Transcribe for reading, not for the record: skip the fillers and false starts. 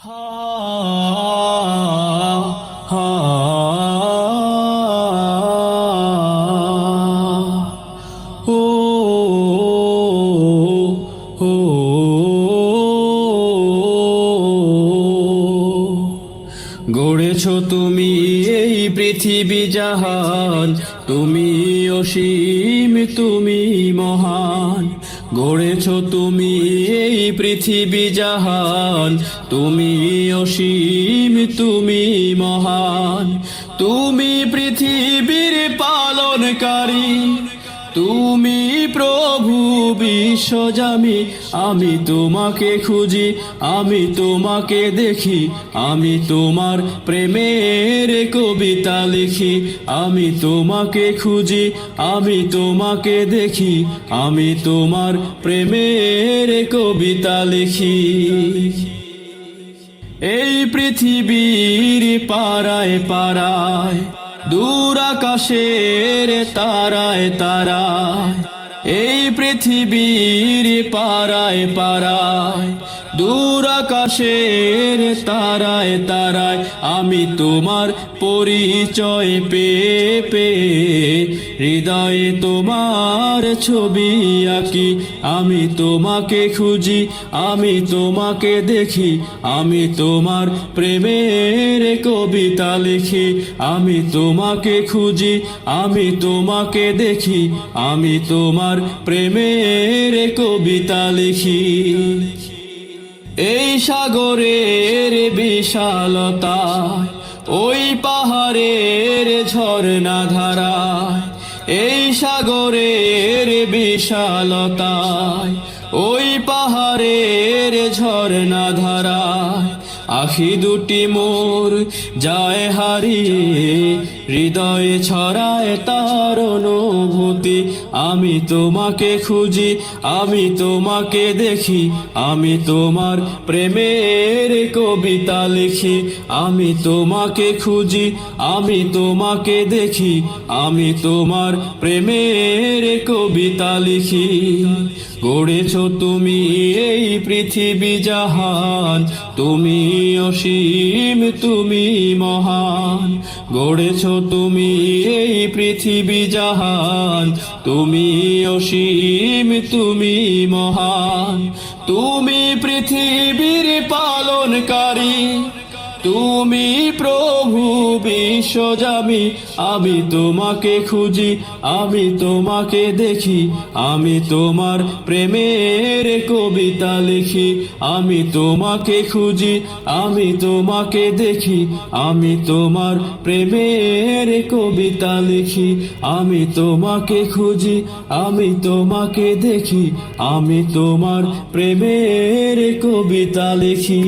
হা হা ও ও গড়েছো তুমি এই পৃথিবী জাহান, তুমি অসীম তুমি মহান। গড়েছো তুমি এই পৃথিবী জাহান, তুমি অসীম তুমি মহান। তুমি পৃথিবীর পালনকারী, তুমি প্রভু বিশ্বজামি। আমি তোমাকে খুঁজি, আমি তোমাকে দেখি, আমি তোমার প্রেমের কবিতা লিখি। আমি তোমাকে খুঁজি, আমি তোমাকে দেখি, আমি তোমার প্রেমের কবিতা লিখি। এই পৃথিবীর পারায় পারায়, দূর আকাশের তারায় তারায়, এই পৃথিবীর পারায় পারায়, দূর আকাশের তারায় তারায়, আমি তোমার পরিচয় পেয়ে পেয়ে হৃদয়ে তোমার ছবি আঁকি। আমি তোমাকে খুঁজি, আমি তোমাকে দেখি, আমি তোমার প্রেমের কবিতা লিখি। আমি তোমাকে খুঁজি, আমি তোমাকে দেখি, আমি তোমার প্রেমের কবিতা লিখি। এই সাগরের বিশালতায়, ওই পাহাড়ের ঝর্ণা ধারায়, এই সাগরের বিশালতায়, ওই পাহাড়ের ঝর্ণা ধারায়, আখি দুটি মোর যায় হারিয়ে, হৃদয়ে ছড়ায় তার অনুভূতি। আমি তোমাকে খুঁজি, আমি তোমাকে দেখি, আমি তোমার প্রেমের কবিতা লিখি। আমি তোমাকে খুঁজি, আমি তোমাকে দেখি, আমি তোমার প্রেমের কবিতা লিখি। গড়েছো তুমি এই পৃথিবী জাহান, তুমি অসীম তুমি মহান। গড়েছো তুমি এই পৃথিবী জাহান, তুমি অসীম তুমি মহান। তুমি পৃথিবীর পালনকারী, তুমি প্রভু বিশ্বজামি। আমি তোমাকে খুঁজি, আমি তোমাকে দেখি, আমি তোমার প্রেমের কবিতা লিখি। আমি তোমাকে খুঁজি, আমি তোমাকে দেখি, আমি তোমার প্রেমের কবিতা লিখি। আমি তোমাকে খুঁজি, আমি তোমাকে দেখি, আমি তোমার প্রেমের কবিতা লিখি।